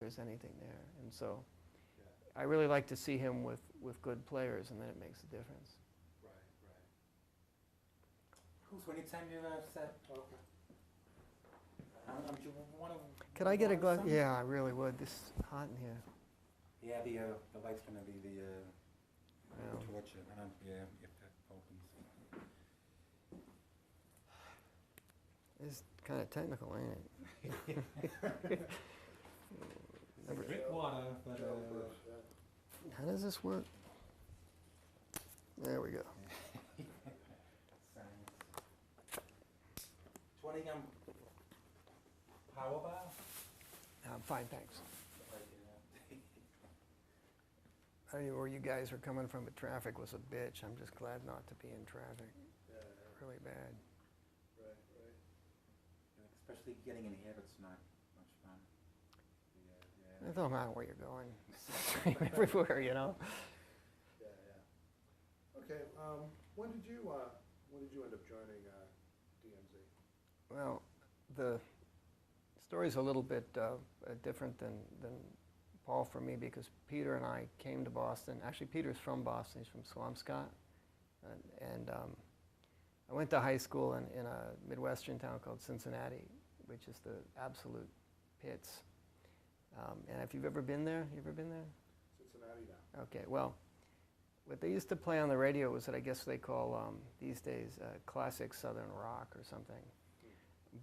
there's anything there. And so I really like to see him with good players, and then it makes a difference. Right, right. Cool. So anytime you said, okay. Do you want to? Could I get a glass? Yeah, I really would. This is hot in here. Yeah, the light's gonna be the torch, and yeah, if that opens. It's kind of technical, ain't it? Drink water, but How does this work? There we go. 20 power bar? I'm fine, thanks. I don't know where you guys are coming from, but traffic was a bitch. I'm just glad not to be in traffic. Really bad. Right, right. Especially getting in here, it's not much fun. It don't matter where you're going. Everywhere, you know. Yeah, yeah. Okay. When did you end up joining DMZ? Well, the story's a little bit different than Paul for me, because Peter and I came to Boston. Actually, Peter's from Boston. He's from Swampscott. And I went to high school in a Midwestern town called Cincinnati, which is the absolute pits. And if you've ever been there, you ever been there? Cincinnati now. Okay, well, what they used to play on the radio was that I guess they call these days classic Southern rock or something.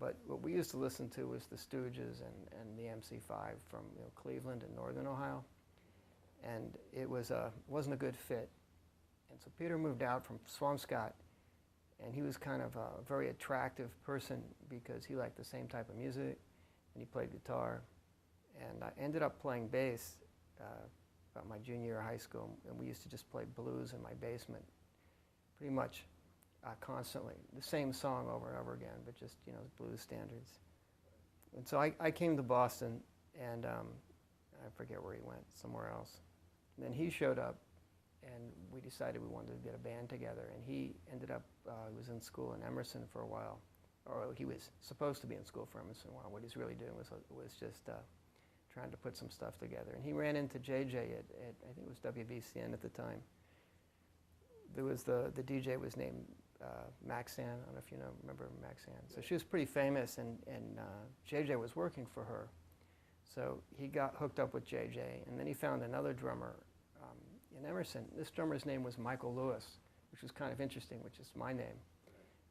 But what we used to listen to was the Stooges and the MC5 from Cleveland and Northern Ohio. And it wasn't a good fit. And so Peter moved out from Swampscott, and he was kind of a very attractive person because he liked the same type of music, and he played guitar. And I ended up playing bass about my junior year of high school, and we used to just play blues in my basement pretty much constantly. The same song over and over again, but just, blues standards. And so I came to Boston, and I forget where he went, somewhere else. And then he showed up, and we decided we wanted to get a band together. And he ended up, he was in school in Emerson for a while, or he was supposed to be in school for Emerson a while. What he's really doing was just trying to put some stuff together. And he ran into JJ at I think it was WVCN at the time. There was the DJ was named Maxan. I don't know if you remember Maxan. So she was pretty famous, and JJ was working for her. So he got hooked up with JJ, and then he found another drummer in Emerson. This drummer's name was Michael Lewis, which was kind of interesting, which is my name.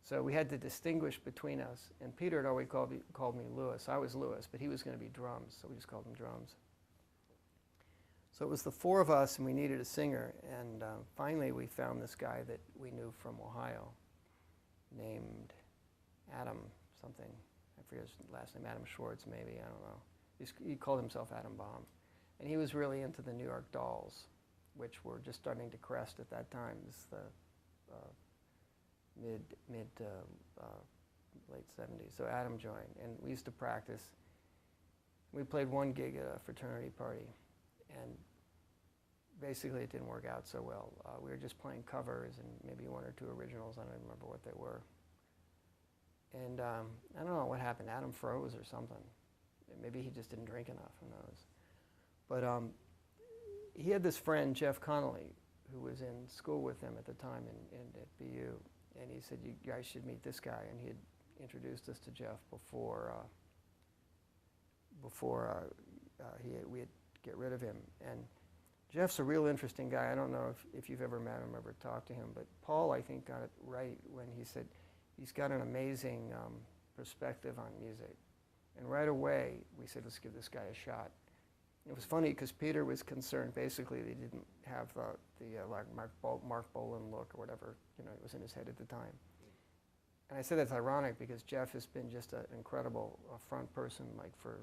So we had to distinguish between us, and Peter had always called me Lewis. I was Lewis, but he was going to be drums, so we just called him Drums. So it was the four of us, and we needed a singer, and finally we found this guy that we knew from Ohio named Adam something. I forget his last name, Adam Schwartz maybe, I don't know. He called himself Adam Baum. And he was really into the New York Dolls, which were just starting to crest at that time. This is the mid to late 70s. So Adam joined, and we used to practice. We played one gig at a fraternity party, and basically it didn't work out so well. We were just playing covers and maybe one or two originals. I don't even remember what they were. And I don't know what happened. Adam froze or something. Maybe he just didn't drink enough, who knows. But he had this friend, Jeff Connolly, who was in school with him at the time at BU. And he said, you guys should meet this guy. And he had introduced us to Jeff before we had get rid of him. And Jeff's a real interesting guy. I don't know if you've ever met him, ever talked to him, but Paul, I think, got it right when he said he's got an amazing perspective on music. And right away, we said, let's give this guy a shot. It was funny because Peter was concerned, basically, that he didn't have like Mark Bolan look or whatever, it was in his head at the time. And I said that's ironic because Jeff has been just an incredible front person, like for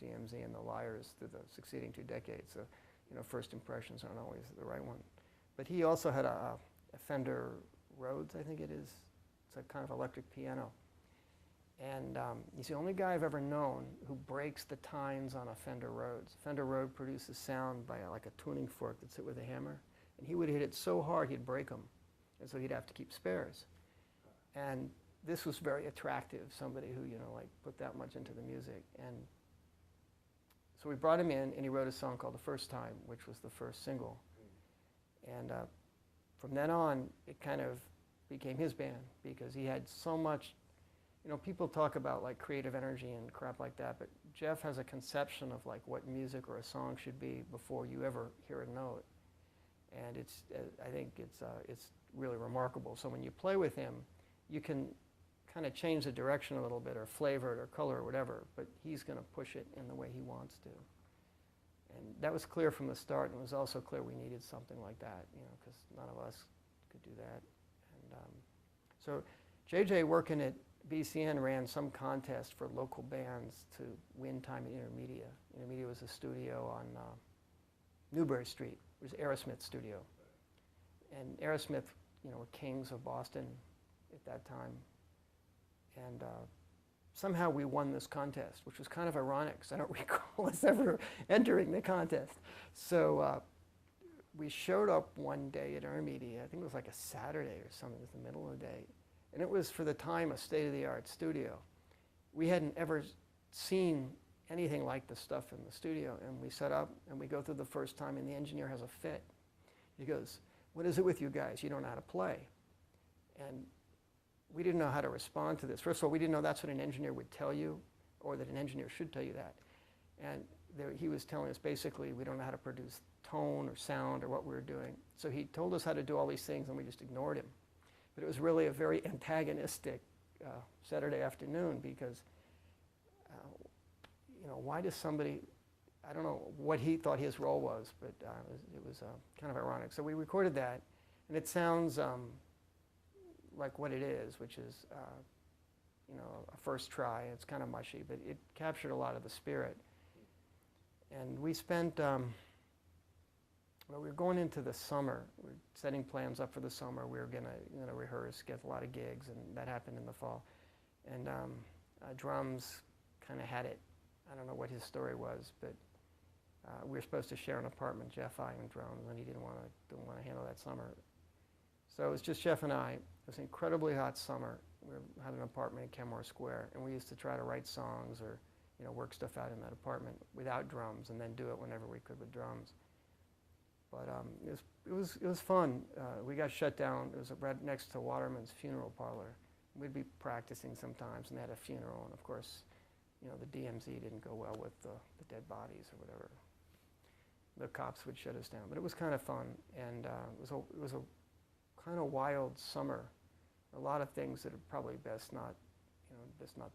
DMZ and the Liars through the succeeding 2 decades. So, first impressions aren't always the right one. But he also had a Fender Rhodes, I think it is. It's a kind of electric piano. And he's the only guy I've ever known who breaks the tines on a Fender Rhodes. Fender Rhodes produces sound by like a tuning fork that's hit with a hammer. And he would hit it so hard he'd break them. And so he'd have to keep spares. And this was very attractive, somebody who, like put that much into the music. And So we brought him in, and he wrote a song called The First Time, which was the first single. And from then on, it kind of became his band because he had so much, you know, people talk about like creative energy and crap like that, but Jeff has a conception of like what music or a song should be before you ever hear a note. And it's, I think it's really remarkable. So when you play with him, you can kind of change the direction a little bit or flavor it or color or whatever, but he's going to push it in the way he wants to. And that was clear from the start, and it was also clear we needed something like that, you know, because none of us could do that. And so JJ, working at BCN, ran some contest for local bands to win time at Intermedia. Intermedia was a studio on Newbury Street. It was Aerosmith's studio. And Aerosmith, you know, were kings of Boston at that time. And somehow we won this contest, which was kind of ironic, because I don't recall us ever entering the contest. So we showed up one day at Intermedia. I think it was like a Saturday or something. It was the middle of the day. And it was, for the time, a state-of-the-art studio. We hadn't ever seen anything like the stuff in the studio. And we set up, and we go through the first time, and the engineer has a fit. He goes, "What is it with you guys? You don't know how to play." And we didn't know how to respond to this. First of all, we didn't know that's what an engineer would tell you, or that an engineer should tell you that. And he was telling us basically we don't know how to produce tone or sound or what we were doing. So he told us how to do all these things, and we just ignored him. But it was really a very antagonistic Saturday afternoon because, you know, why does somebody, I don't know what he thought his role was, but it was kind of ironic. So we recorded that, and it sounds like what it is, which is, you know, a first try. It's kind of mushy, but it captured a lot of the spirit. And we spent, well, we were going into the summer. We were setting plans up for the summer. We were going to rehearse, get a lot of gigs, and that happened in the fall. And drums kind of had it. I don't know what his story was, but we were supposed to share an apartment, Jeff, I, and drums, and he didn't want to handle that summer. So it was just Jeff and I. It was an incredibly hot summer. We had an apartment in Kenmore Square, and we used to try to write songs or, you know, work stuff out in that apartment without drums, and then do it whenever we could with drums. But it was fun. We got shut down. It was right next to Waterman's funeral parlor. We'd be practicing sometimes, and they had a funeral, and of course, you know, the DMZ didn't go well with the dead bodies or whatever. The cops would shut us down, but it was kind of fun, and it was a kind of wild summer. A lot of things that are probably best not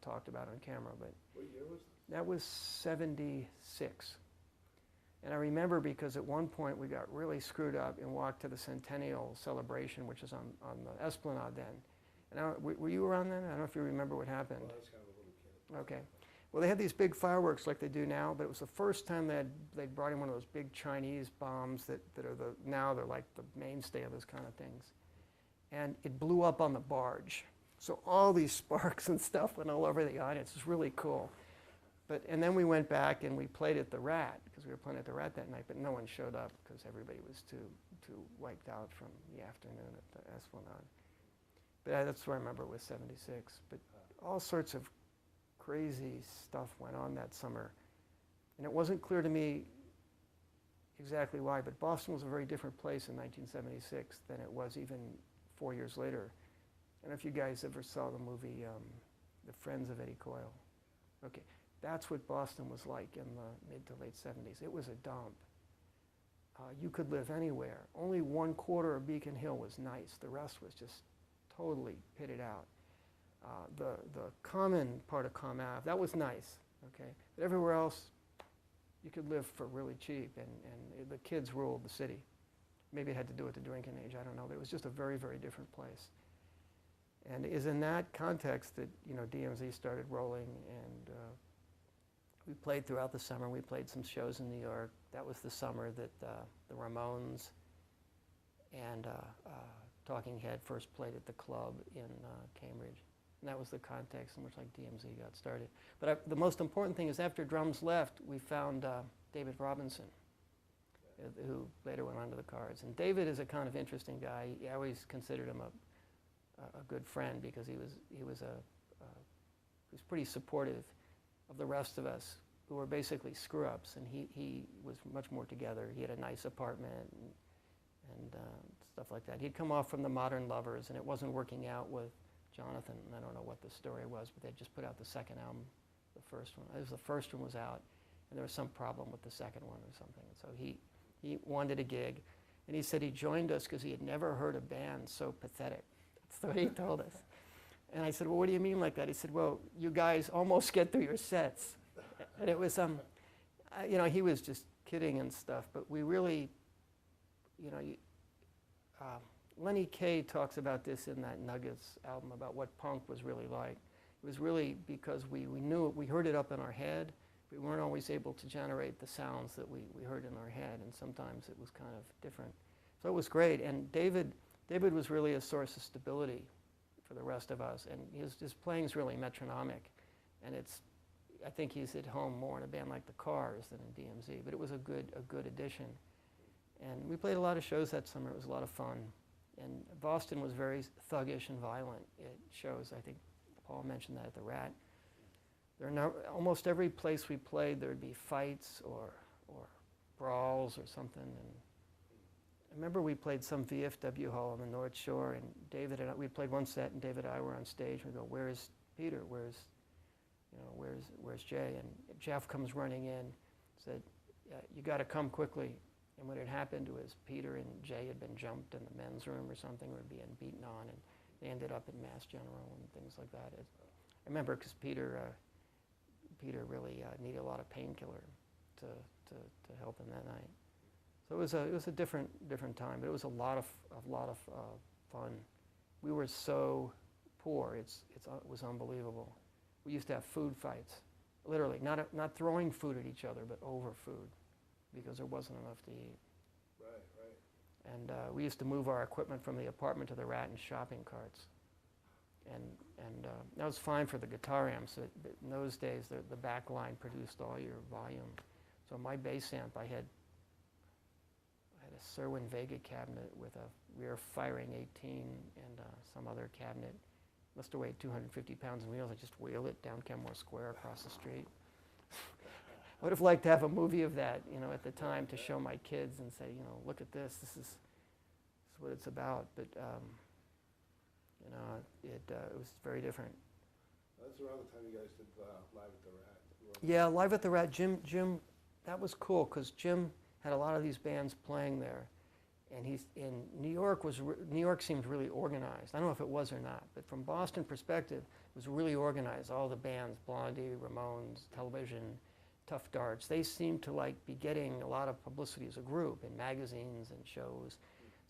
talked about on camera. But What year was this? that was '76. And I remember because at one point we got really screwed up and walked to the Centennial celebration, which is on the Esplanade then. And were you around then? I don't know if you remember what happened. Well, I was kind of a little kid. Okay. Well, they had these big fireworks like they do now, but it was the first time they'd brought in one of those big Chinese bombs that are now they're like the mainstay of those kind of things. And it blew up on the barge. So all these sparks and stuff went all over the audience. It was really cool. And then we went back and we played at the Rat, because we were playing at the Rat that night, but no one showed up because everybody was too wiped out from the afternoon at the Esplanade. But that's where I remember it was '76. But all sorts of crazy stuff went on that summer. And it wasn't clear to me exactly why, but Boston was a very different place in 1976 than it was even 4 years later. I don't know if you guys ever saw the movie The Friends of Eddie Coyle. Okay, that's what Boston was like in the mid to late '70s. It was a dump. You could live anywhere. Only 1/4 of Beacon Hill was nice. The rest was just totally pitted out. The common part of Comm Ave, that was nice, okay? But everywhere else, you could live for really cheap, and the kids ruled the city. Maybe it had to do with the drinking age, I don't know, but it was just a very, very different place. And it is in that context that, you know, DMZ started rolling, and we played throughout the summer. We played some shows in New York. That was the summer that the Ramones and Talking Head first played at the club in Cambridge. And that was the context in which like DMZ got started. But the most important thing is after drums left, we found David Robinson, who later went on to the Cards. And David is a kind of interesting guy. I always considered him a good friend because he was pretty supportive of the rest of us who were basically screw-ups, and he was much more together. He had a nice apartment and stuff like that. He'd come off from the Modern Lovers, and it wasn't working out with Jonathan. And I don't know what the story was, but they just put out the second album, the first one. The first one was out, and there was some problem with the second one or something. And so he wanted a gig, and he said he joined us because he had never heard a band so pathetic. That's the way he told us. And I said, well, what do you mean like that? He said, well, you guys almost get through your sets. And it was, you know, he was just kidding and stuff, but we really, you know, Lenny Kaye talks about this in that Nuggets album about what punk was really like. It was really because we knew it, we heard it up in our head, but we weren't always able to generate the sounds that we heard in our head, and sometimes it was kind of different. So it was great, and David was really a source of stability for the rest of us, and his playing's really metronomic, and I think he's at home more in a band like the Cars than in DMZ, but it was a good addition. And we played a lot of shows that summer. It was a lot of fun. And Boston was very thuggish and violent at shows. I think Paul mentioned that at the Rat. Almost every place we played, there'd be fights or brawls or something. And I remember we played some VFW hall on the North Shore, and David and I, we played one set, and David and I were on stage. We go, "Where's Peter? Where's Jay?" And Jeff comes running in, said, "You got to come quickly." And what had happened was Peter and Jay had been jumped in the men's room or something, or being beaten on, and they ended up at Mass General and things like that. I remember because Peter really needed a lot of painkiller to help him that night. So it was a different time, but it was a lot of fun. We were so poor; it was unbelievable. We used to have food fights, literally, not throwing food at each other, but over food, because there wasn't enough to eat. Right. And we used to move our equipment from the apartment to the Rat in shopping carts. And that was fine for the guitar amps. In those days, the back line produced all your volume. So my bass amp, I had a Serwin Vega cabinet with a rear firing 18 and some other cabinet. Must have weighed 250 pounds in wheels. I just wheeled it down Kenmore Square across the street. I would have liked to have a movie of that, you know, at the time to show my kids and say, you know, look at this. This is what it's about. But you know, it was very different. That's around the time you guys did Live at the Rat. Yeah, Live at the Rat. Jim, that was cool because Jim had a lot of these bands playing there, and he's in New York. New York seemed really organized. I don't know if it was or not, but from Boston perspective, it was really organized. All the bands, Blondie, Ramones, Television, Tough Darts, they seemed to be getting a lot of publicity as a group in magazines and shows.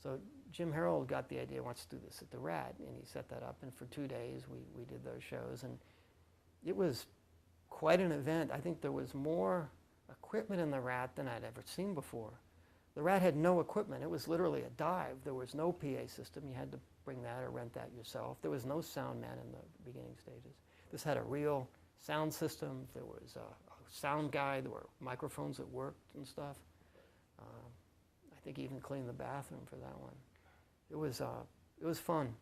So Jim Harold got the idea, wants to do this at the Rat, and he set that up, and for 2 days we did those shows, and it was quite an event. I think there was more equipment in the Rat than I'd ever seen before. The Rat had no equipment. It was literally a dive. There was no PA system. You had to bring that or rent that yourself. There was no sound man in the beginning stages. This had a real sound system. There was a sound guy. There were microphones that worked and stuff. I think he even cleaned the bathroom for that one. It was fun,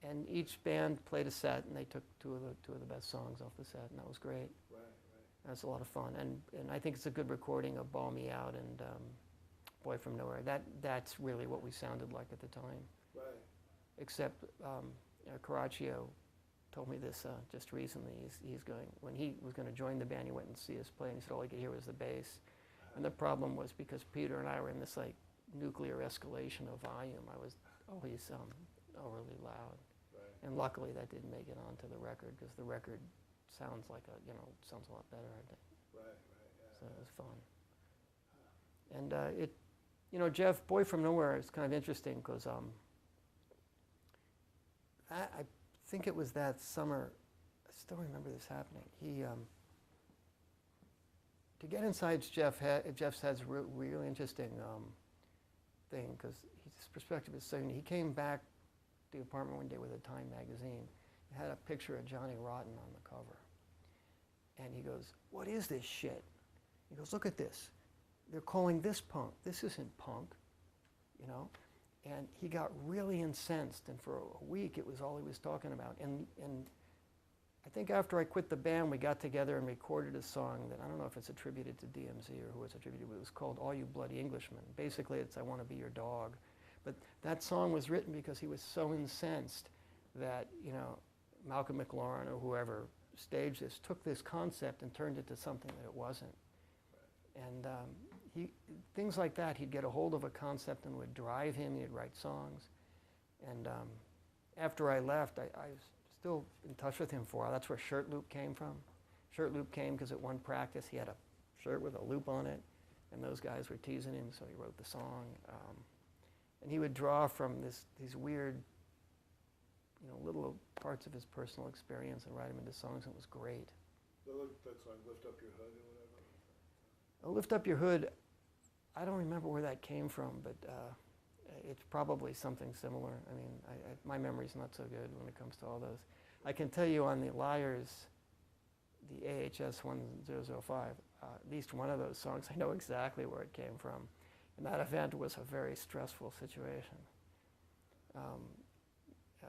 and each band played a set, and they took two of the best songs off the set, and that was great. Right. That's a lot of fun, and I think it's a good recording of "Ball Me Out" and "Boy from Nowhere." That's really what we sounded like at the time. Right. Except Caraccio told me this just recently. He's going, when he was going to join the band, he went and see us play, and he said all he could hear was the bass. And the problem was because Peter and I were in this nuclear escalation of volume. I was always overly loud. Right. And luckily that didn't make it onto the record, because the record sounds sounds a lot better, I think. Right. Yeah. So it was fun. And Jeff, Boy from Nowhere, is kind of interesting because I think it was that summer. I still remember this happening. He to get inside Jeff's head's a really interesting thing, because his perspective is so unique. He came back to the apartment one day with a Time magazine. It had a picture of Johnny Rotten on the cover. And he goes, "What is this shit?" He goes, "Look at this. They're calling this punk. This isn't punk," you know? And he got really incensed, and for a week it was all he was talking about. And I think after I quit the band, we got together and recorded a song that I don't know if it's attributed to DMZ or who it's attributed to, but it was called All You Bloody Englishmen. Basically, it's I Want to Be Your Dog. But that song was written because he was so incensed that, you know, Malcolm McLaren or whoever staged this, took this concept and turned it to something that it wasn't. And things like that, he'd get a hold of a concept and would drive him, he'd write songs. And after I left, I was still in touch with him for a while. That's where Shirt Loop came from. Shirt Loop came because at one practice he had a shirt with a loop on it, and those guys were teasing him, so he wrote the song. And he would draw from these weird, you know, little parts of his personal experience and write them into songs, and it was great. That song, Lift Up Your Hood or whatever? Lift Up Your Hood, I don't remember where that came from, but it's probably something similar. I mean, my memory's not so good when it comes to all those. I can tell you on the Liars, the AHS 1005, at least one of those songs, I know exactly where it came from. And that event was a very stressful situation.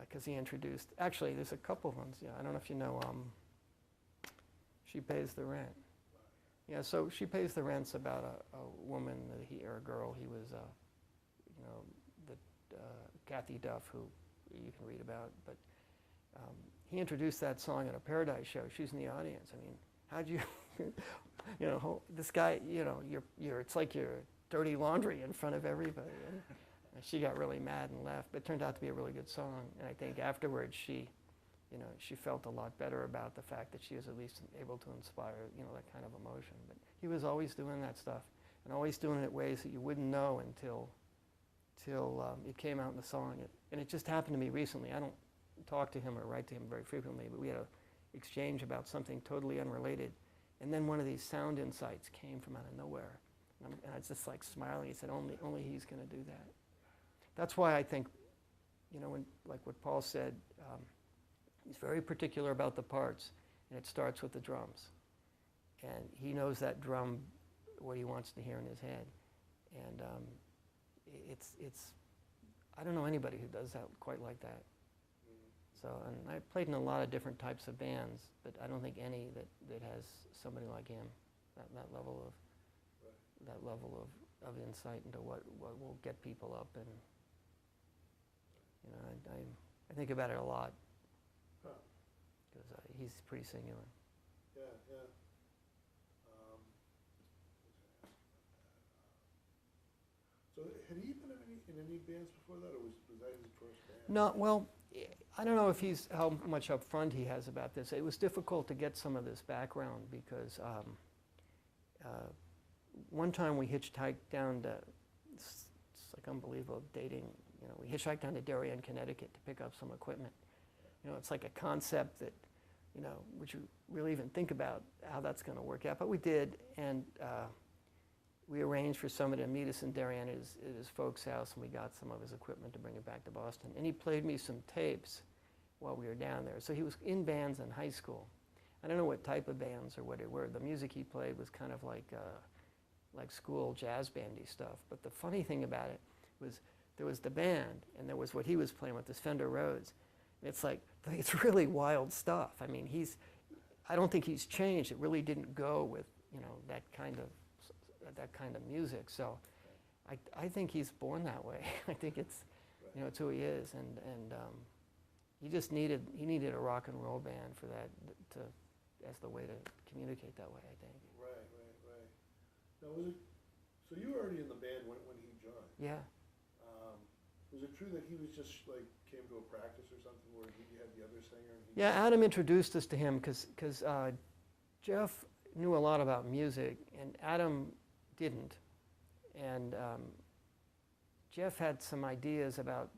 Because he introduced, actually there's a couple of ones, yeah, I don't know if you know, She Pays the Rent. Yeah, so She Pays the Rent's about a woman that or a girl he was, you know, that Kathy Duff, who you can read about, but he introduced that song at a Paradise show. She's in the audience. I mean, how'd you, you know, this guy, you know, it's like you're dirty laundry in front of everybody. And she got really mad and left, but it turned out to be a really good song. And I think afterwards she, you know, she felt a lot better about the fact that she was at least able to inspire, you know, that kind of emotion. But he was always doing that stuff, and always doing it in ways that you wouldn't know until it came out in the song. And it just happened to me recently. I don't talk to him or write to him very frequently, but we had an exchange about something totally unrelated. And then one of these sound insights came from out of nowhere. And I was just like smiling. He said, only he's going to do that. That's why I think, you know, when, like what Paul said, he's very particular about the parts, and it starts with the drums. And he knows that drum, what he wants to hear in his head. And it's I don't know anybody who does that quite like that. So, and I played in a lot of different types of bands, but I don't think any that has somebody like him, that level of insight into what will get people up. And you know, I think about it a lot, because he's pretty singular. Yeah, yeah. So had he been in any bands before that, or was that his first band? No, well, I don't know if how much up front he has about this. It was difficult to get some of this background because one time we hitchhiked down to, it's like unbelievable dating, you know, we hitchhiked down to Darien, Connecticut to pick up some equipment. You know, it's like a concept that, you know, would you really even think about how that's going to work out? But we did, and we arranged for somebody to meet us in Darien at his folks' house, and we got some of his equipment to bring it back to Boston. And he played me some tapes while we were down there. So he was in bands in high school. I don't know what type of bands or what they were. The music he played was kind of like school jazz bandy stuff. But the funny thing about it was there was the band, and there was what he was playing with, this Fender Rhodes. And it's like, it's really wild stuff. I mean, I don't think he's changed. It really didn't go with, you know, that kind of music. So I think he's born that way. I think it's, you know, it's who he is. And he needed a rock and roll band for that, as the way to communicate that way, I think. Right. Now, so you were already in the band when he joined? Yeah. Was it true that he was just like came to a practice or something where you had the other singer? And Yeah, Adam introduced us to him because Jeff knew a lot about music and Adam didn't. And Jeff had some ideas about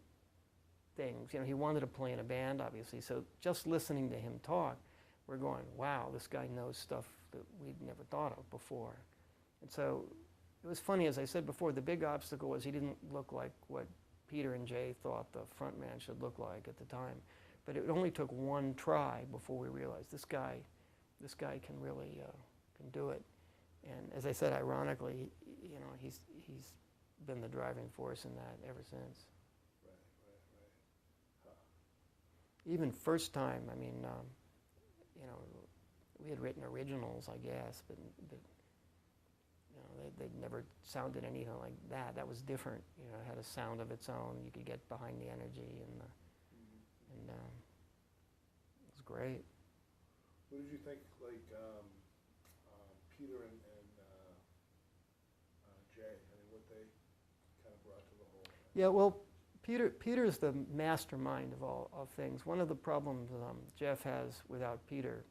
things. You know, he wanted to play in a band, obviously. So just listening to him talk, we're going, wow, this guy knows stuff that we'd never thought of before. And so it was funny, as I said before, the big obstacle was he didn't look like what Peter and Jay thought the front man should look like at the time. But it only took one try before we realized this guy can really can do it. And as I said, ironically, you know, he's been the driving force in that ever since. Right. Even first time, I mean, you know, we had written originals, I guess, but you know, they'd never sounded anything like that. That was different. You know, it had a sound of its own. You could get behind the energy, and it was great. What did you think, like, Peter and Jay, I mean, what they kind of brought to the whole thing? Yeah, well, Peter's the mastermind of all of things. One of the problems Jeff has without Peter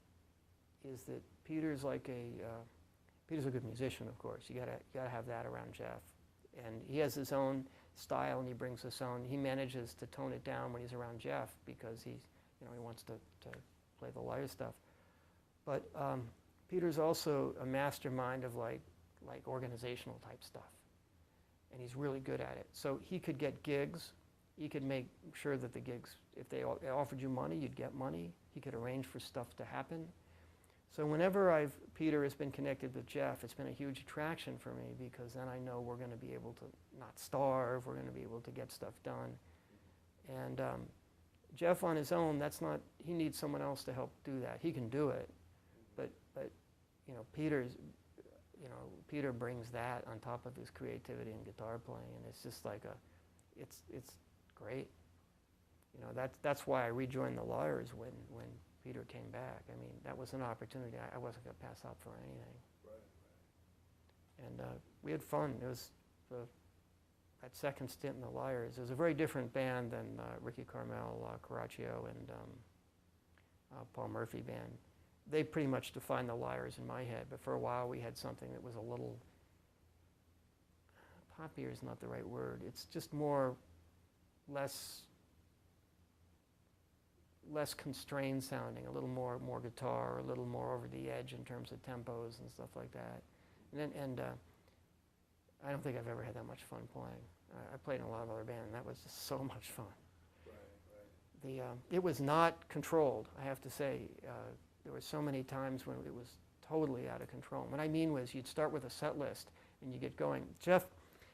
is that Peter's a good musician, of course. You gotta have that around Jeff, and he has his own style, and he brings his own. He manages to tone it down when he's around Jeff because he wants to play the lighter stuff. But Peter's also a mastermind of like organizational type stuff, and he's really good at it. So he could get gigs. He could make sure that the gigs, if they offered you money, you'd get money. He could arrange for stuff to happen. So whenever Peter has been connected with Jeff, it's been a huge attraction for me because then I know we're going to be able to not starve. We're going to be able to get stuff done. And Jeff on his own, he needs someone else to help do that. He can do it, but you know, Peter brings that on top of his creativity and guitar playing, and it's just like it's great. You know, that's why I rejoined the Lawyers when Peter came back. I mean, that was an opportunity I wasn't going to pass up for anything. Right. And we had fun. It was that second stint in the Liars. It was a very different band than Ricky Carmel, Caraccio, and Paul Murphy band. They pretty much defined the Liars in my head, but for a while we had something that was a little, poppier is not the right word. It's just less constrained sounding, a little more guitar, a little more over the edge in terms of tempos and stuff like that. And I don't think I've ever had that much fun playing. I played in a lot of other bands, and that was just so much fun. Right. It was not controlled, I have to say. There were so many times when it was totally out of control. What I mean was you'd start with a set list and you get going.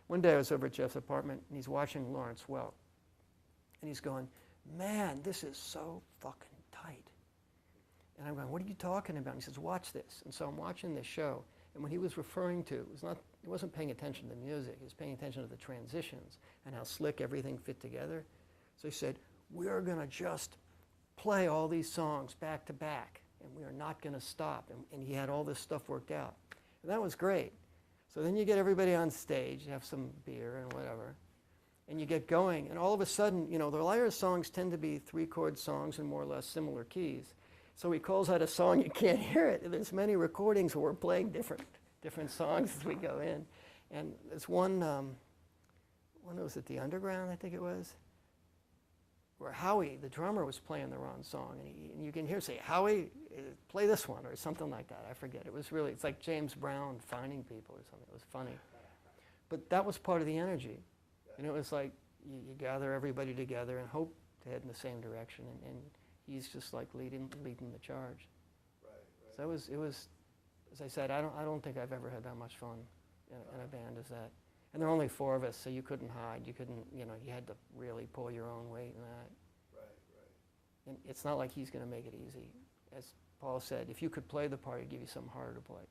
One day I was over at Jeff's apartment and he's watching Lawrence Welk. And he's going, man, this is so fucking tight. And I'm going, what are you talking about? And he says, watch this. And so I'm watching this show. And what he was referring to, he wasn't paying attention to the music. He was paying attention to the transitions and how slick everything fit together. So he said, we're going to just play all these songs back to back. And we are not going to stop. And he had all this stuff worked out. And that was great. So then you get everybody on stage, you have some beer and whatever, and you get going. And all of a sudden, you know, the Liars songs tend to be 3-chord songs in more or less similar keys. So he calls out a song, you can't hear it. And there's many recordings where we're playing different songs as we go in. And there's one was at the Underground, I think it was, where Howie, the drummer, was playing the wrong song. And you can hear say, Howie, play this one, or something like that. I forget. It's like James Brown finding people or something. It was funny. But that was part of the energy. And it was like you gather everybody together and hope to head in the same direction. And he's just like leading the charge. Right. So it was, as I said, I don't think I've ever had that much fun in a band as that. And there were only 4 of us, so you couldn't hide. You couldn't, you had to really pull your own weight in that. Right. And it's not like he's going to make it easy. As Paul said, if you could play the part, he'd give you something harder to play.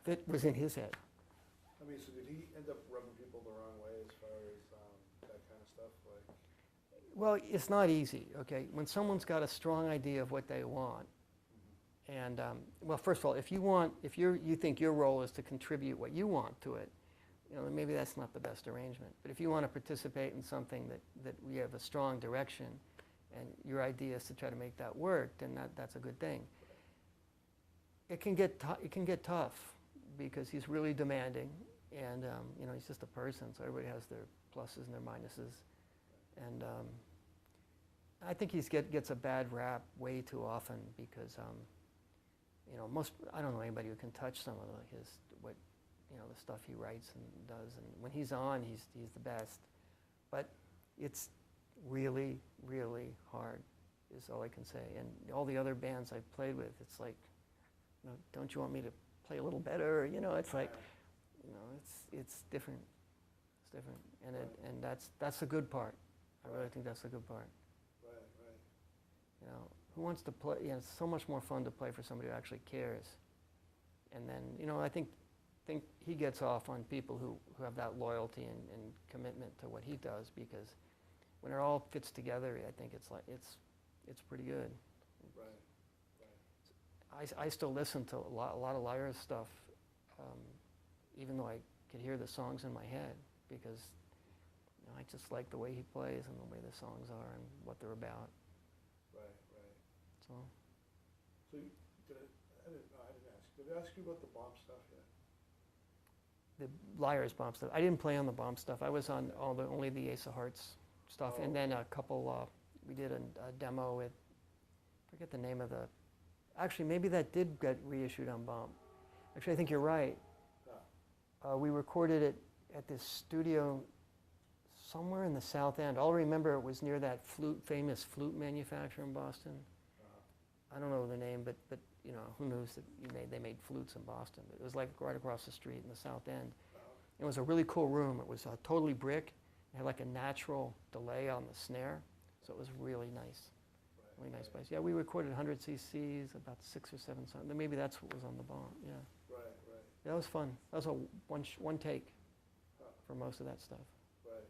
That was in his head. I mean, so did he end up rubbing people the wrong way as far as that kind of stuff? Like, Well, it's not easy, okay? When someone's got a strong idea of what they want, and, well, first of all, if you think your role is to contribute what you want to it, then maybe that's not the best arrangement. But if you want to participate in something that we have a strong direction, and your idea is to try to make that work, then that's a good thing. It can get tough because he's really demanding, and he's just a person, so everybody has their pluses and their minuses, and I think he gets a bad rap way too often because I don't know anybody who can touch some of the stuff he writes and does, and when he's on, he's the best. But it's really, really hard, is all I can say. And all the other bands I've played with, it's like, don't you want me to play a little better? It's like, it's different. It's different, and that's the good part. I really think that's the good part. Right. who wants to play? It's so much more fun to play for somebody who actually cares. And then, I think he gets off on people who have that loyalty and commitment to what he does, because when it all fits together, I think it's pretty good. Right. I still listen to a lot of Lyra's stuff, even though I could hear the songs in my head, because I just like the way he plays and the way the songs are and what they're about. Right. So So I didn't ask. Did I ask you about the bomb stuff yet? the Lyra's bomb stuff. I didn't play on the bomb stuff. I was on only the Ace of Hearts stuff, Oh. and then a couple. We did a demo with, I forget the name of the. Actually, maybe that did get reissued on bomb. Actually, I think you're right. We recorded it at this studio somewhere in the South End. All I remember, it was near that famous flute manufacturer in Boston. I don't know the name, but who knows that they made flutes in Boston. But it was like right across the street in the South End. It was a really cool room. It was totally brick. It had like a natural delay on the snare, so it was really nice. Really nice place. Yeah, we recorded 100 cc's, about 6 or 7 songs. Maybe that's what was on the bomb. Yeah. Right. Yeah, that was fun. That was a one take for most of that stuff. Right.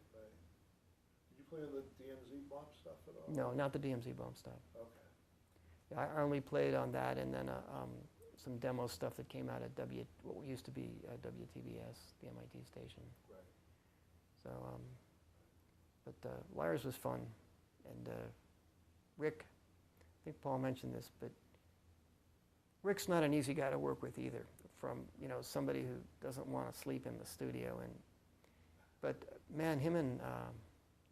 Did you play on the DMZ bomb stuff at all? No, not the DMZ bomb stuff. Okay. Yeah, I only played on that, and then some demo stuff that came out at what used to be WTBS, the MIT station. Right. So, but Lyra's was fun, and Rick, I think Paul mentioned this, but Rick's not an easy guy to work with either. From somebody who doesn't want to sleep in the studio, but man, him and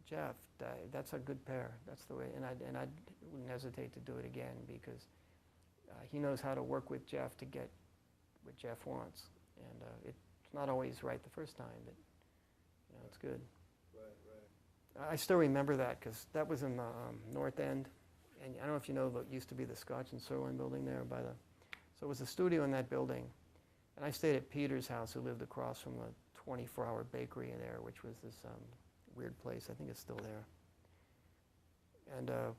Jeff, that's a good pair. That's the way, and I wouldn't hesitate to do it again, because he knows how to work with Jeff to get what Jeff wants, and it's not always right the first time, but it's good. Right. I still remember that, because that was in the North End, and I don't know if you know what used to be the Scotch and Sirloin building there by the. So it was a studio in that building, and I stayed at Peter's house, who lived across from the 24-hour bakery there, which was this weird place. I think it's still there. And I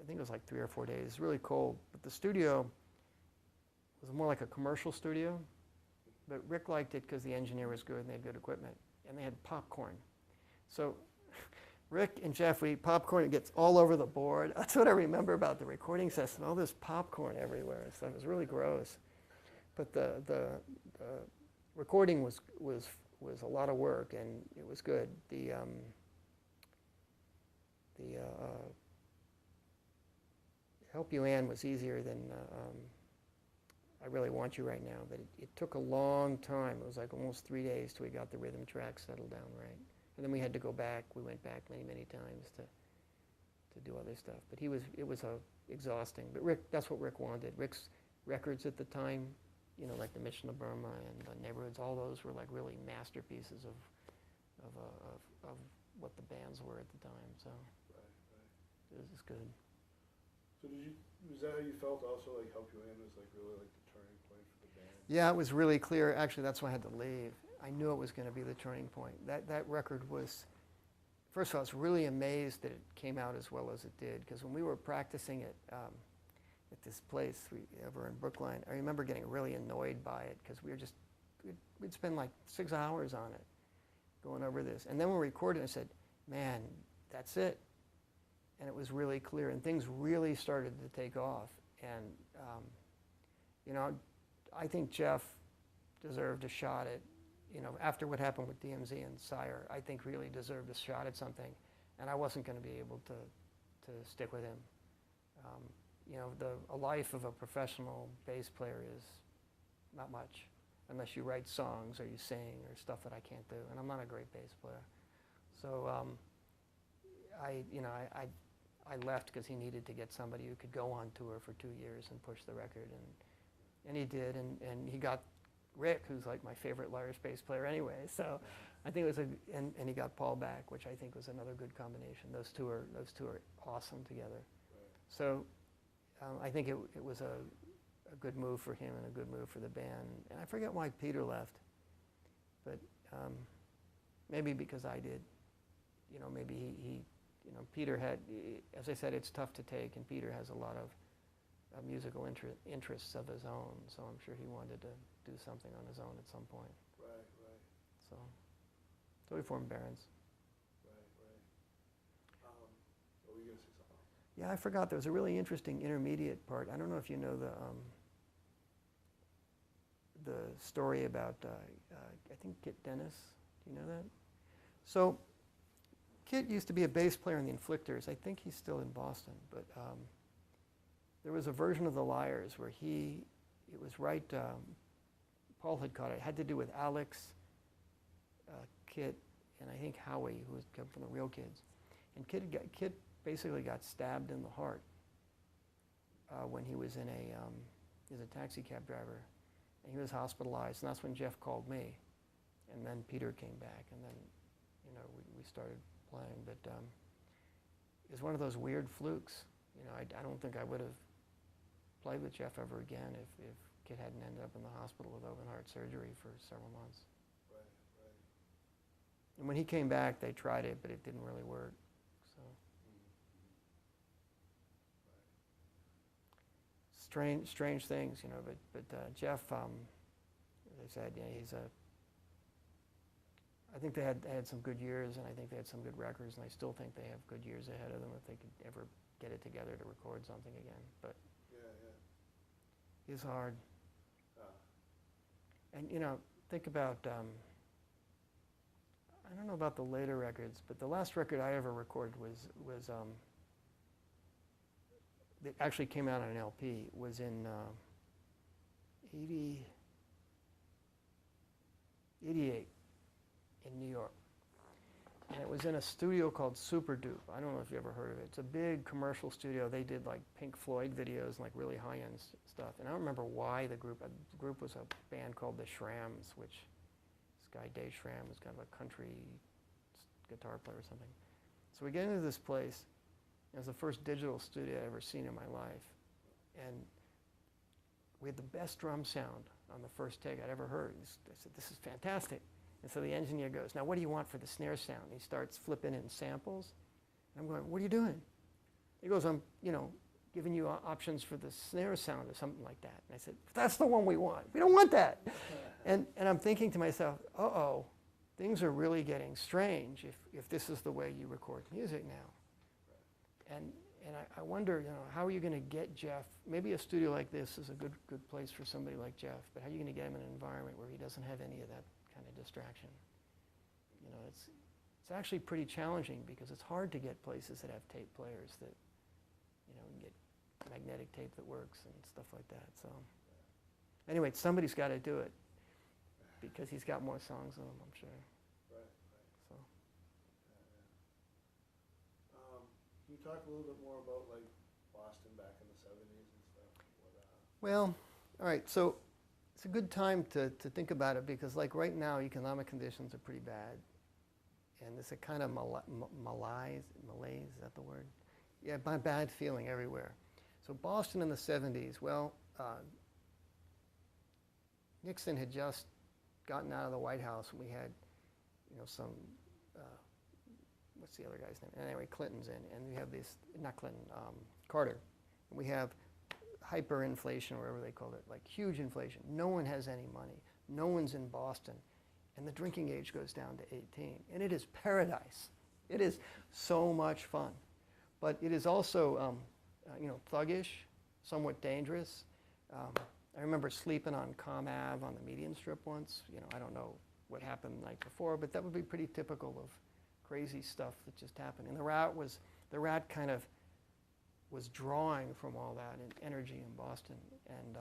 think it was like 3 or 4 days. It was really cold, but the studio was more like a commercial studio. But Rick liked it because the engineer was good and they had good equipment, and they had popcorn. So Rick and Jeff would eat popcorn. It gets all over the board. That's what I remember about the recording session. All this popcorn everywhere and stuff. It was really gross. But the recording was a lot of work, and it was good. Help You Ann was easier than I Really Want You Right Now, but it took a long time. It was like almost 3 days till we got the rhythm track settled down right. And then we had to go back. We went back many times to do other stuff. But it was exhausting. But Rick, that's what Rick wanted. Rick's records at the time, like the Mission of Burma and the Neighborhoods, all those were like really masterpieces of what the bands were at the time. So Right. it was just good. So was that how you felt also, like Help You In was like really like the turning point for the band? Yeah, it was really clear. Actually, that's why I had to leave. I knew it was going to be the turning point. That record was, first of all, I was really amazed that it came out as well as it did, because when we were practicing it at this place over in Brookline, I remember getting really annoyed by it, because we'd spend like 6 hours on it, going over this. And then when we recorded it, I said, man, that's it. And it was really clear, and things really started to take off. And, I think Jeff deserved a shot at, after what happened with DMZ and Sire, I think really deserved a shot at something. And I wasn't going to be able to stick with him. A life of a professional bass player is not much, unless you write songs or you sing or stuff that I can't do. And I'm not a great bass player. So I left because he needed to get somebody who could go on tour for 2 years and push the record, and he did, and he got Rick, who's like my favorite Lyra's bass player anyway. So I think it was and he got Paul back, which I think was another good combination. Those two are awesome together. Right. So I think it was a good move for him and a good move for the band. And I forget why Peter left, but maybe because I did. Maybe you know, Peter had, as I said, it's tough to take, and Peter has a lot of musical interests of his own, so I'm sure he wanted to do something on his own at some point. Right, right, So we formed Barons. right. What were you gonna say something? Yeah, I forgot, there was a really interesting intermediate part. I don't know if you know the story about, I think Kit Dennis. Do you know that? So Kit used to be a bass player in the Inflictors. I think he's still in Boston, but there was a version of the Liars where it was right, Paul had caught it. It had to do with Alex, Kit, and I think Howie, who came from the Real Kids. And Kit basically got stabbed in the heart when he was he was a taxi cab driver, and he was hospitalized, and that's when Jeff called me. And then Peter came back, and then, you know, we started playing. But it was one of those weird flukes. You know, I don't think I would have played with Jeff ever again if Kit hadn't ended up in the hospital with open heart surgery for several months. Right, right. And when he came back, they tried it, but it didn't really work. So strange things, you know. But Jeff, as I said, yeah, I think they had some good years, and I think they had some good records, and I still think they have good years ahead of them if they could ever get it together to record something again. But Yeah. it's hard. And, you know, think about, I don't know about the later records, but the last record I ever recorded was that actually came out on an LP, was in 88 in New York. And it was in a studio called Super Dupe. I don't know if you ever heard of it. It's a big commercial studio. They did like Pink Floyd videos and like really high-end stuff. And I don't remember why the group was a band called the Shrams, which this guy Dave Schramm was kind of a country guitar player or something. So we get into this place. It was the first digital studio I'd ever seen in my life. And we had the best drum sound on the first take I'd ever heard. I said, this is fantastic. And so the engineer goes, now what do you want for the snare sound? And he starts flipping in samples. And I'm going, what are you doing? He goes, I'm, you know, giving you options for the snare sound or something like that. And I said, that's the one we want. We don't want that. And I'm thinking to myself, uh-oh, things are really getting strange if this is the way you record music now. And I wonder, you know, how are you going to get Jeff? Maybe a studio like this is a good place for somebody like Jeff, but how are you going to get him in an environment where he doesn't have any of that kind of distraction? You know, it's actually pretty challenging because it's hard to get places that have tape players that, you know, can get magnetic tape that works and stuff like that. So anyway, somebody's got to do it because he's got more songs than him, I'm sure. Right. So. Can you talk a little bit more about like Boston back in the 70s and stuff? Well, all right, so it's a good time to think about it because like right now economic conditions are pretty bad. And there's a kind of malaise, is that the word? Yeah, bad feeling everywhere. So Boston in the 70s, well, Nixon had just gotten out of the White House and we had, you know, some, what's the other guy's name? Anyway, Clinton's in, and we have this, not Clinton, Carter. And we have hyperinflation, or whatever they called it, like huge inflation. No one has any money. No one's in Boston. And the drinking age goes down to 18. And it is paradise. It is so much fun. But it is also, you know, thuggish, somewhat dangerous. I remember sleeping on Com Ave on the median strip once. You know, I don't know what happened the night before, but that would be pretty typical of crazy stuff that just happened. And the Rat kind of was drawing from all that energy in Boston. And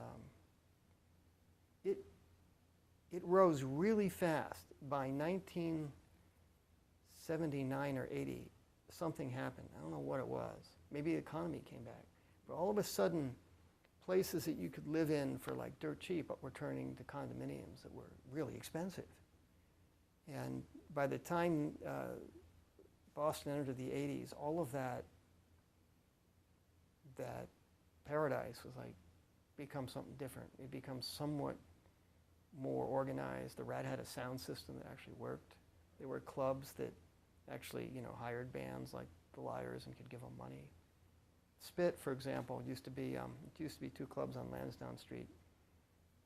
it rose really fast. By 1979 or 80, something happened. I don't know what it was. Maybe the economy came back. But all of a sudden, places that you could live in for like dirt cheap were turning to condominiums that were really expensive. And by the time Boston entered the 80s, all of that paradise was like become something different. It becomes somewhat more organized. The Rat had a sound system that actually worked. There were clubs that actually, hired bands like the Liars and could give them money. Spit, for example, used to be two clubs on Lansdowne Street.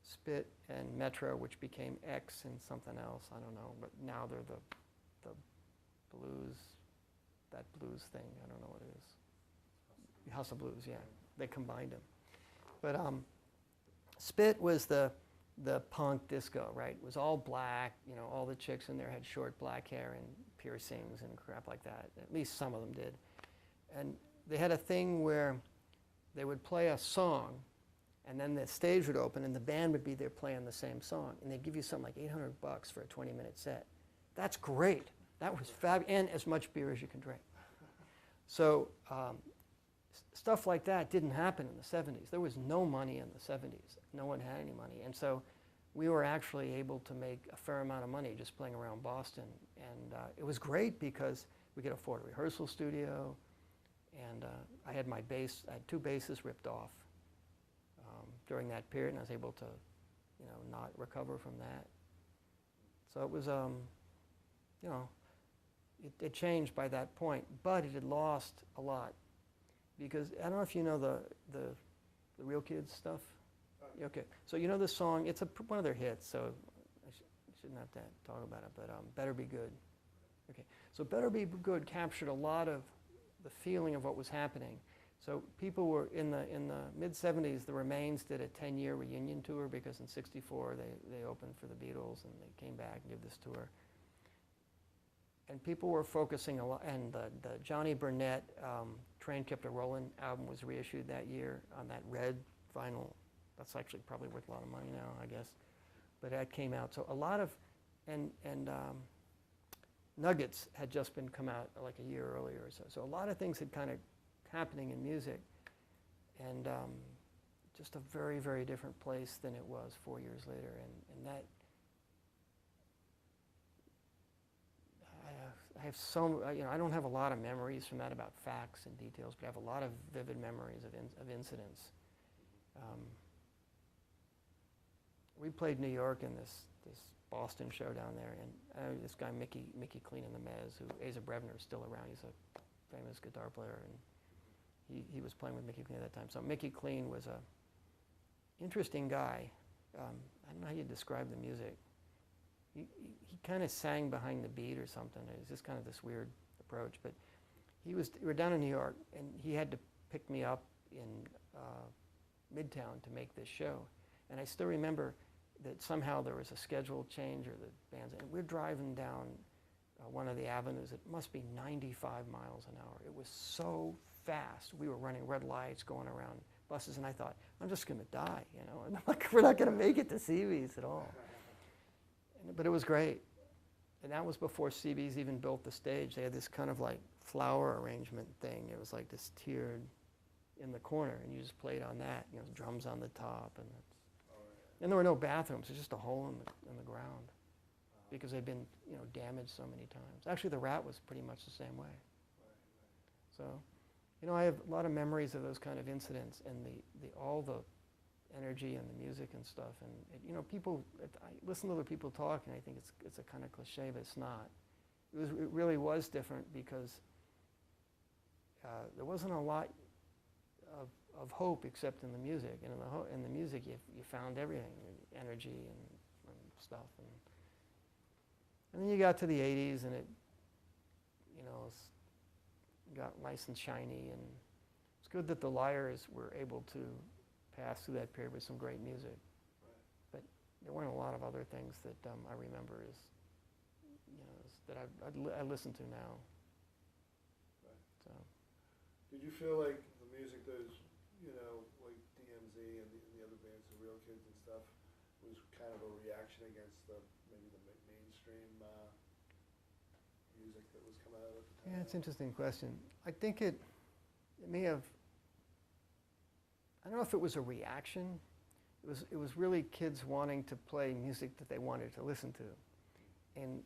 Spit and Metro, which became X and something else, I don't know, but now they're the blues, that blues thing, I don't know what it is. House of Blues, yeah. They combined them. But Spit was the punk disco, right? It was all black, all the chicks in there had short black hair and piercings and crap like that. At least some of them did. And they had a thing where they would play a song, and then the stage would open, and the band would be there playing the same song, and they'd give you something like $800 for a 20-minute set. That's great. That was fabulous, and as much beer as you can drink. So stuff like that didn't happen in the 70s. There was no money in the 70s. No one had any money, and so we were actually able to make a fair amount of money just playing around Boston, and it was great because we could afford a rehearsal studio, and I had two basses ripped off during that period, and I was able to, not recover from that. So it was, it changed by that point, but it had lost a lot because I don't know if you know the Real Kids stuff. Okay, so you know this song. It's one of their hits, so I shouldn't have to talk about it. But "Better Be Good." Okay, so "Better Be Good" captured a lot of the feeling of what was happening. So people were in the mid-'70s. The Remains did a 10-year reunion tour because in '64 they opened for the Beatles and they came back and did this tour. And people were focusing a lot. And the Johnny Burnett "Train Kept a Rollin'" album was reissued that year on that red vinyl. That's actually probably worth a lot of money now, I guess. But that came out. So a lot of and Nuggets had just been come out like a year earlier or so. So a lot of things had kind of happening in music, and just a very, very different place than it was 4 years later. And that I have so, I don't have a lot of memories from that about facts and details, but I have a lot of vivid memories of incidents. We played New York in this Boston show down there, and this guy Mickey Clean in the Mez, who Asa Brevner is still around. He's a famous guitar player, and he was playing with Mickey Clean at that time. So Mickey Clean was a interesting guy. I don't know how you describe the music. He kind of sang behind the beat or something. It was just kind of this weird approach. But we were down in New York, and he had to pick me up in Midtown to make this show. And I still remember that somehow there was a schedule change, or the bands, and we're driving down one of the avenues. It must be 95 miles an hour. It was so fast. We were running red lights, going around buses, and I thought, I'm just going to die, And I'm like, we're not going to make it to CB's at all. But it was great. And that was before CB's even built the stage. They had this kind of like flower arrangement thing. It was like this tiered in the corner, and you just played on that. Drums on the top, and there were no bathrooms. It's just a hole in the ground because they'd been damaged so many times. Actually, the Rat was pretty much the same way. So, I have a lot of memories of those kind of incidents and all the energy and the music and stuff. And people, I listen to other people talk, and I think it's a kind of cliche, but it's not. It really was different because there wasn't a lot of hope except in the music. And in the music, you found everything, energy and stuff. And then you got to the 80s, and it got nice and shiny. And it's good that the Liars were able to pass through that period with some great music. But there weren't a lot of other things that I remember that I listen to now. So. Did you feel like the music that is, like DMZ and the other bands, the Real Kids and stuff, was kind of a reaction against maybe the mainstream music that was coming out at the time? Yeah, it's an interesting question. I think it may have, I don't know if it was a reaction. It was really kids wanting to play music that they wanted to listen to. And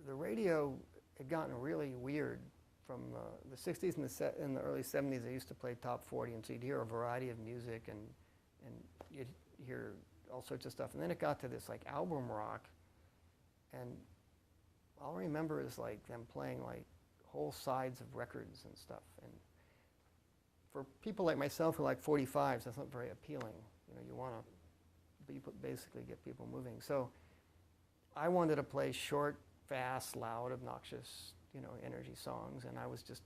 the radio had gotten really weird from the 60s and the early 70s. They used to play top 40, and so you'd hear a variety of music, and you'd hear all sorts of stuff. And then it got to this like album rock, and all I remember is like them playing like whole sides of records and stuff. And for people like myself who like 45s, that's not very appealing. You know, you want to basically get people moving. So I wanted to play short, fast, loud, obnoxious, you know, energy songs, and I was just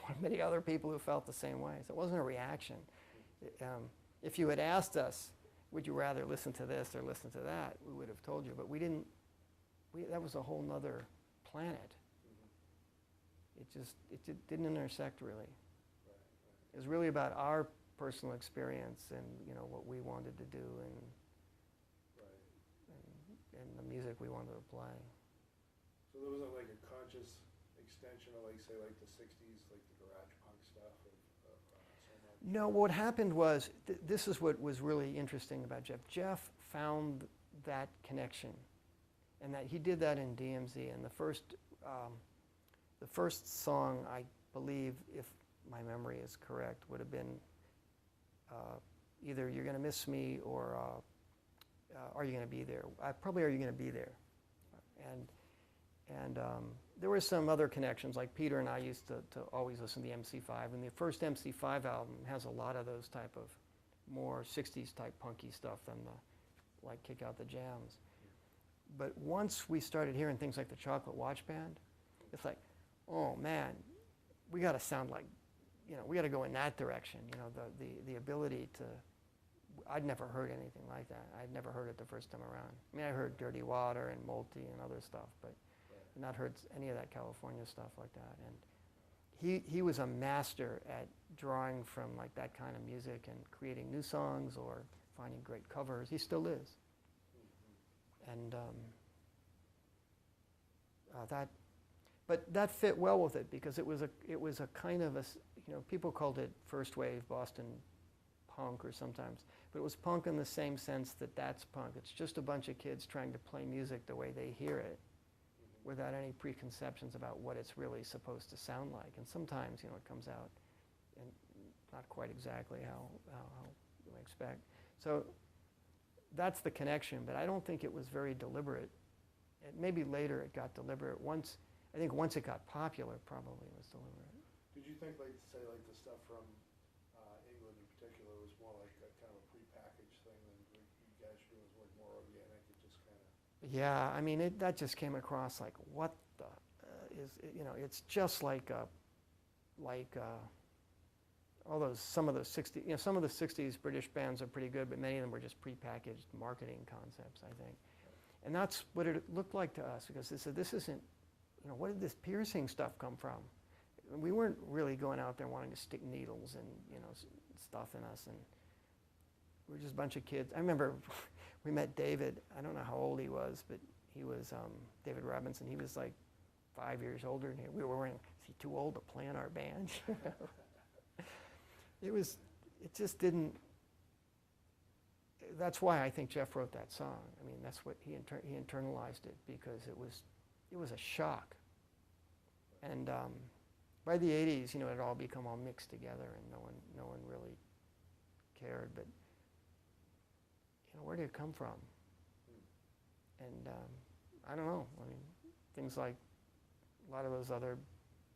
one of many other people who felt the same way. So it wasn't a reaction. If you had asked us, would you rather listen to this or listen to that, we would have told you, but we didn't. That was a whole nother planet. It didn't intersect really. It was really about our personal experience and, you know, what we wanted to do and the music we wanted to play. So there wasn't like a conscious extension of, like, say, like the 60s, like the garage punk stuff of so much? No, what happened was, this is what was really interesting about Jeff. Jeff found that connection, and that he did that in DMZ. And the first song, I believe, if my memory is correct, would have been either "You're Gonna Miss Me" or "Are You Gonna Be There?" Probably "Are You Gonna Be There?" And there were some other connections, like Peter and I used to always listen to the MC5, and the first MC5 album has a lot of those type of more 60s type punky stuff than the, like, Kick Out the Jams. But once we started hearing things like the Chocolate Watch Band, it's like, oh man, we got to sound like, you know, we got to go in that direction. You know, the ability to, I'd never heard anything like that. I'd never heard it the first time around. I mean, I heard Dirty Water and Multi and other stuff, but not heard any of that California stuff like that. And he was a master at drawing from like that kind of music and creating new songs or finding great covers. He still is. And but that fit well with it, because it was a kind of a, you know, people called it first wave Boston punk or sometimes, but it was punk in the same sense that that's punk. It's just a bunch of kids trying to play music the way they hear it, without any preconceptions about what it's really supposed to sound like. And sometimes, you know, it comes out and not quite exactly how you expect. So that's the connection, but I don't think it was very deliberate. Maybe later it got deliberate. I think once it got popular, probably it was deliberate. Did you think, like, say, like the stuff from England in particular was more like a kind of a prepackaged thing than what you guys were doing, was more organic? It just kind of... Yeah, I mean, that just came across like, what the you know, it's just like some of the 60s, you know, some of the 60s British bands are pretty good, but many of them were just prepackaged marketing concepts, I think. And that's what it looked like to us, because they said, this isn't, you know, what did this piercing stuff come from? We weren't really going out there wanting to stick needles and, you know, stuff in us, and we were just a bunch of kids. I remember we met David. I don't know how old he was, but he was David Robinson. He was like 5 years older than him. We were wondering, is he too old to play in our band? It just didn't. That's why I think Jeff wrote that song. I mean, that's what he internalized it, because it was a shock. And by the 80s, you know, it had all become all mixed together, and no one really cared. But, you know, where did it come from? And I don't know. I mean, things like a lot of those other,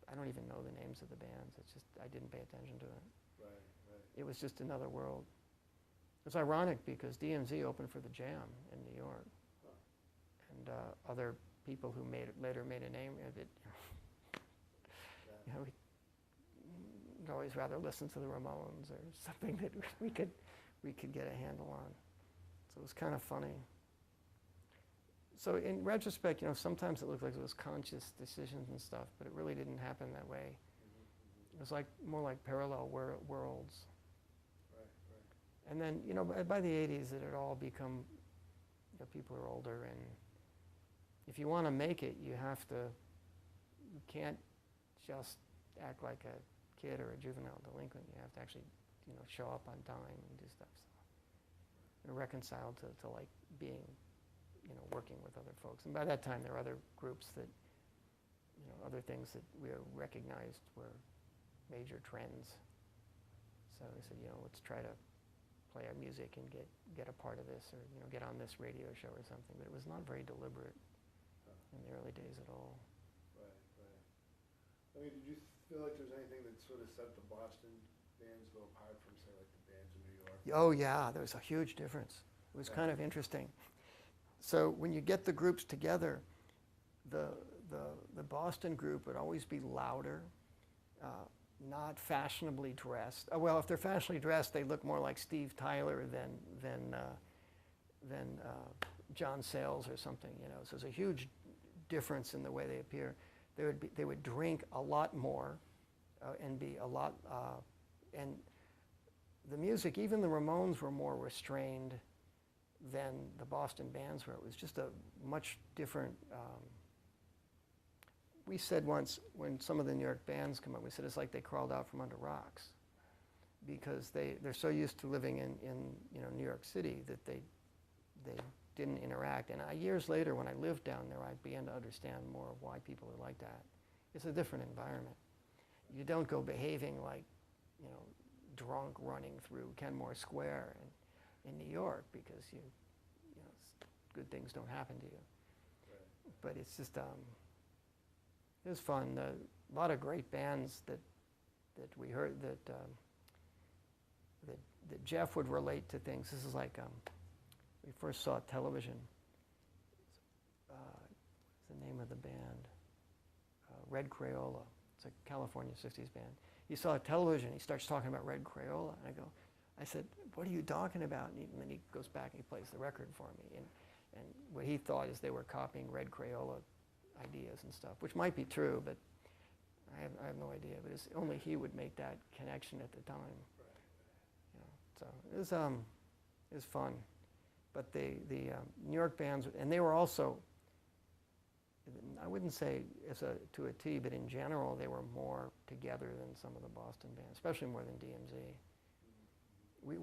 I don't even know the names of the bands. It's just, I didn't pay attention to it. Right. It was just another world. It's ironic, because DMZ opened for the Jam in New York, and other people who later made a name of it. You know, we'd always rather listen to the Ramones or something that we could get a handle on. So it was kind of funny. So in retrospect, you know, sometimes it looked like it was conscious decisions and stuff, but it really didn't happen that way. It was like more like parallel worlds. Right. And then, you know, by the 80s, it had all become, you know, people are older, and if you want to make it, you can't just act like a kid or a juvenile delinquent. You have to actually, you know, show up on time and do stuff. So reconcile to like being, you know, working with other folks. And by that time, there were other groups that, you know, other things that we recognized were major trends. So we said, you know, let's try to play our music and get a part of this, or, you know, get on this radio show or something. But it was not very deliberate in the early days at all. Right. I mean, did you feel like there's anything that sort of set the Boston bands though apart from, say, like the bands in New York? Oh yeah, there was a huge difference. It was kind of interesting. So when you get the groups together, the Boston group would always be louder, not fashionably dressed. Well, if they're fashionably dressed, they look more like Steve Tyler than John Sayles or something. You know, so there's a huge difference in the way they appear. They would drink a lot more and be a lot and the music, even the Ramones were more restrained than the Boston bands were. It was just a much different. We said once when some of the New York bands come up, we said it's like they crawled out from under rocks, because they're so used to living in New York City that they didn't interact. And years later, when I lived down there, I began to understand more of why people are like that. It's a different environment. You don't go behaving like, drunk running through Kenmore Square in New York, because good things don't happen to you. Right. But it's just it was fun. A lot of great bands that we heard that Jeff would relate to things. This is like we first saw television. What's the name of the band? Red Crayola. It's a California 60s band. He saw television. He starts talking about Red Crayola. And I said, what are you talking about? And then he goes back and he plays the record for me. And what he thought is they were copying Red Crayola ideas and stuff, which might be true, but I have no idea. But only he would make that connection at the time. So it was fun. But the New York bands, and they were also, I wouldn't say to a T, but in general, they were more together than some of the Boston bands, especially more than DMZ.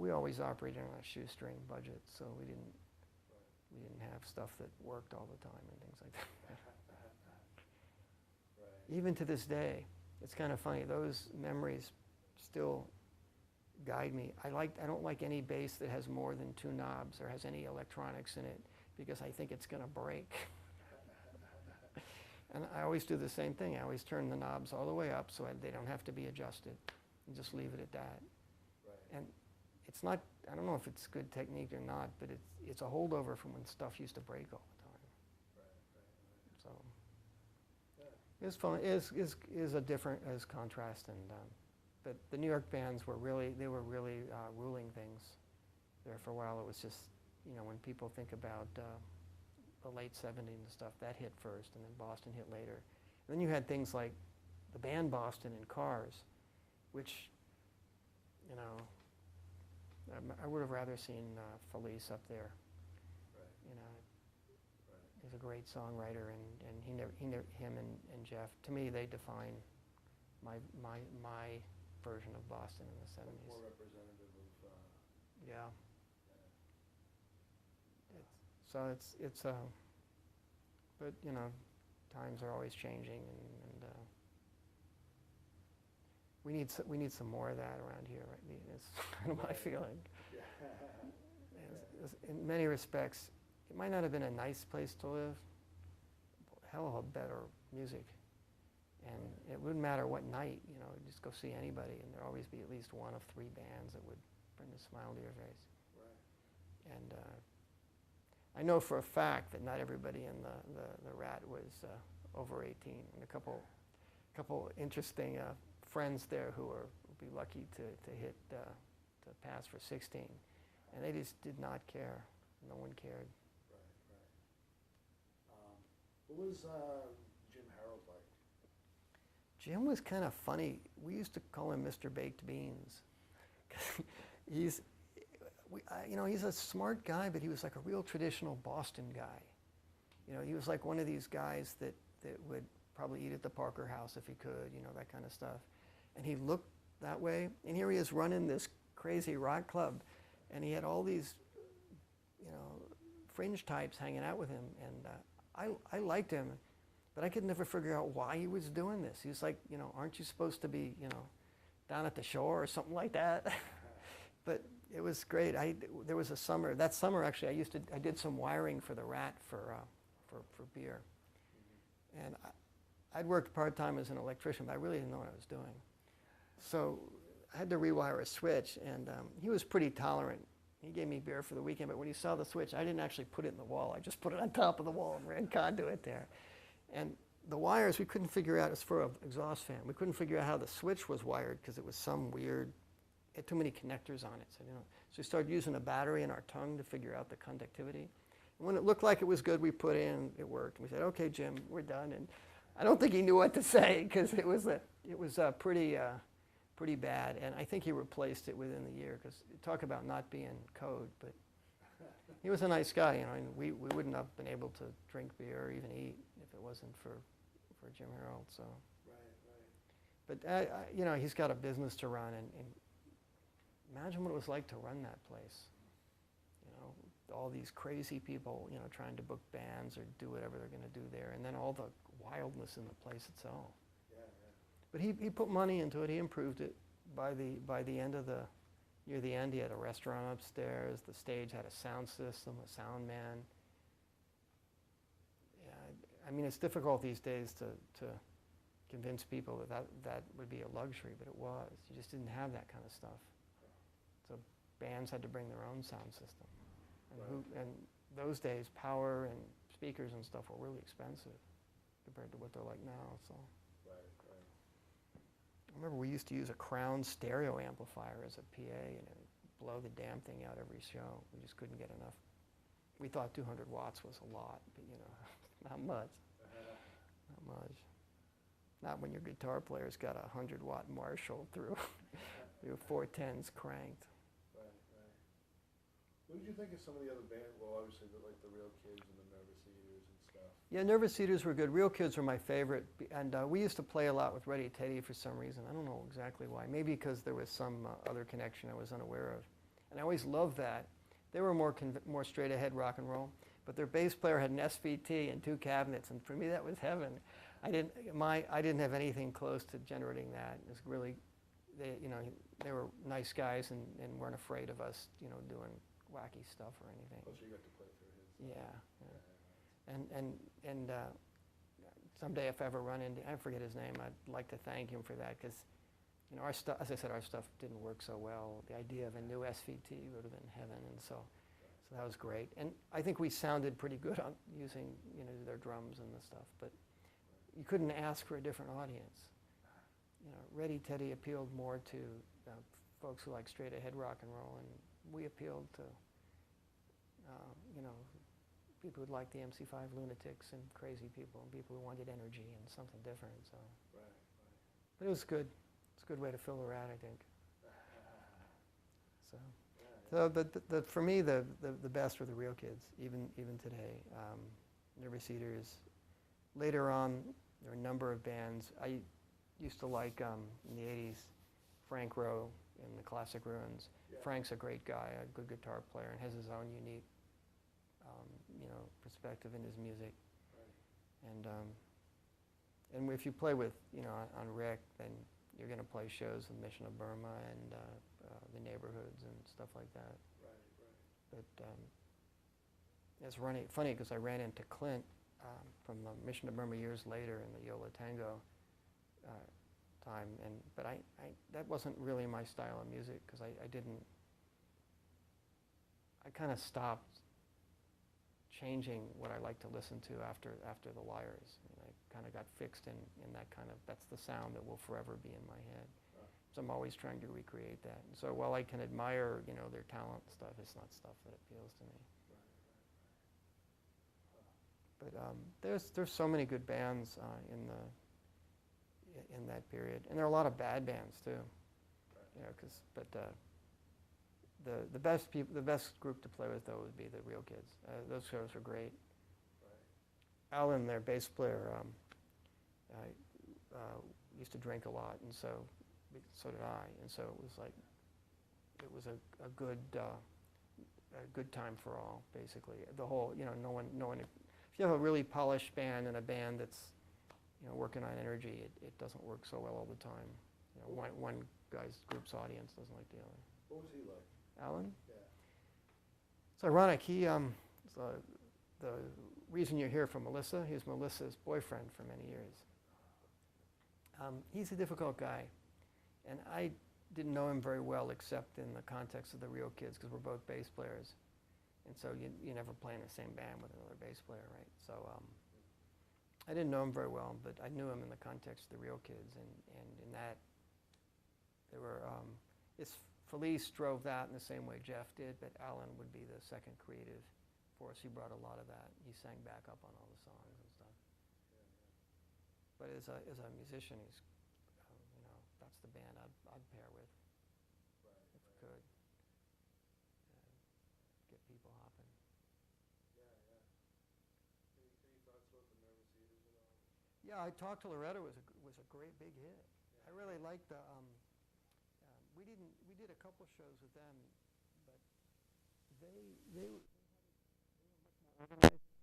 We always operated on a shoestring budget, so we didn't have stuff that worked all the time and things like that. Right. Even to this day, it's kind of funny. Those memories still guide me. I don't like any bass that has more than 2 knobs or has any electronics in it, because I think it's going to break. And I always do the same thing. I always turn the knobs all the way up so they don't have to be adjusted, and just leave it at that. Right. And it's not, I don't know if it's good technique or not, but it's a holdover from when stuff used to break all the time. Right. So Yeah. it's fun. Is a different as contrast, and but the New York bands were really ruling things there for a while. It was just, when people think about the late 70s and stuff, that hit first, and then Boston hit later. And then you had things like the band Boston and Cars, which, I would have rather seen Felice up there. Right. Right. He's a great songwriter, and him and Jeff, to me, they define my version of Boston in the 70s. More representative of. Yeah. Yeah. It's but times are always changing, and we need some more of that around here. Right? It's kind of my feeling. Yeah. In many respects, it might not have been a nice place to live. Hell of a better music, and it wouldn't matter what night. Just go see anybody, and there'd always be at least one of 3 bands that would bring a smile to your face. Right. And I know for a fact that not everybody in the Rat was over 18, and a couple interesting friends there who would be lucky to hit to pass for 16, and they just did not care. No one cared. Right. What was Jim Harold like? Jim was kind of funny. We used to call him Mr. Baked Beans. He's a smart guy, but he was like a real traditional Boston guy. He was like one of these guys that would probably eat at the Parker House if he could, that kind of stuff. And he looked that way. And here he is running this crazy rock club, and he had all these, fringe types hanging out with him. And I liked him, but I could never figure out why he was doing this. He was like, aren't you supposed to be, down at the shore or something like that? But it was great. There was a summer. That summer, actually, I did some wiring for the Rat for beer, And I'd worked part-time as an electrician, but I really didn't know what I was doing. So I had to rewire a switch, and he was pretty tolerant. He gave me beer for the weekend, but when he saw the switch, I didn't actually put it in the wall. I just put it on top of the wall and ran conduit there. And the wires, we couldn't figure out, it's for an exhaust fan. We couldn't figure out how the switch was wired because it was some weird, it had too many connectors on it. So, so we started using a battery in our tongue to figure out the conductivity. And when it looked like it was good, we put in, it worked. We said, okay, Jim, we're done. And I don't think he knew what to say because it was pretty bad. And I think he replaced it within the year because talk about not being code. But he was a nice guy, and we wouldn't have been able to drink beer or even eat if it wasn't for Jim Harold. So, Right. But he's got a business to run, and imagine what it was like to run that place. All these crazy people, trying to book bands or do whatever they're going to do there, and then all the wildness in the place itself. Yeah. But he put money into it. He improved it. By the end of near the end, he had a restaurant upstairs. The stage had a sound system, a sound man. Yeah, I mean, it's difficult these days to convince people that would be a luxury, but it was. You just didn't have that kind of stuff. So bands had to bring their own sound system. And those days, power and speakers and stuff were really expensive compared to what they're like now. So. Right. I remember we used to use a Crown stereo amplifier as a PA, and it would blow the damn thing out every show. We just couldn't get enough. We thought 200 watts was a lot, but not much. Not much. Not when your guitar player's got a 100-watt Marshall through 410s cranked. What did you think of some of the other bands? Well, obviously, like the Real Kids and the Nervous Eaters and stuff. Yeah, Nervous Eaters were good. Real Kids were my favorite. And we used to play a lot with Ready Teddy for some reason. I don't know exactly why. Maybe because there was some other connection I was unaware of. And I always loved that. They were more straight-ahead rock and roll. But their bass player had an SVT and 2 cabinets. And for me, that was heaven. I didn't have anything close to generating that. It was really, they were nice guys and weren't afraid of us, doing wacky stuff or anything. Oh, so you got to play through his. Yeah. And someday if I ever run into, I forget his name, I'd like to thank him for that because, our stuff, as I said, our stuff didn't work so well. The idea of a new SVT would have been heaven, and so that was great. And I think we sounded pretty good on using, their drums and the stuff, but you couldn't ask for a different audience. Ready Teddy appealed more to folks who like straight-ahead rock and roll, and we appealed to, people who liked the MC5 lunatics and crazy people and people who wanted energy and something different. So, Right. But it was good. It's a good way to fill a rat, I think. So, for me, the best were the Real Kids, even today. Nervous Eaters. Later on, there were a number of bands. I used to like in the '80s, Frank Rowe in the Classic Ruins. Yeah. Frank's a great guy, a good guitar player, and has his own unique, perspective in his music. Right. And if you play with, on Rick, then you're going to play shows with Mission of Burma and the Neighborhoods and stuff like that. Right. But it's funny because I ran into Clint from the Mission of Burma years later in the Yo La Tengo time, but that wasn't really my style of music because I kind of stopped changing what I like to listen to after the Lyres. I kind of got fixed in that kind of, that's the sound that will forever be in my head. So I'm always trying to recreate that. And so while I can admire, their talent and stuff, it's not stuff that appeals to me. But there's so many good bands in that period, and there are a lot of bad bands too. The best group to play with though would be the Real Kids. Those shows are great. Right. Alan, their bass player, used to drink a lot, and so did I, and so it was a good time for all, basically. The whole, no one. If you have a really polished band and a band that's, working on energy, it doesn't work so well all the time. One group's audience doesn't like the other. What was he like? Alan? Yeah. It's ironic. He, reason you're here from Melissa. He was Melissa's boyfriend for many years. He's a difficult guy, and I didn't know him very well except in the context of the Rio Kids because we're both bass players, and so you never play in the same band with another bass player, right? So I didn't know him very well, but I knew him in the context of the Rio Kids, and in that there were Felice drove that in the same way Jeff did, but Alan would be the second creative force. He brought a lot of that. He sang back up on all the songs and stuff. But as a musician, he's, that's the band I'd pair with if I could. Get people hopping. Any thoughts about the Nervous Eaters at all? Yeah, I talked to Loretta. Was a great big hit. I really liked the. We did a couple shows with them, but they were much more organized.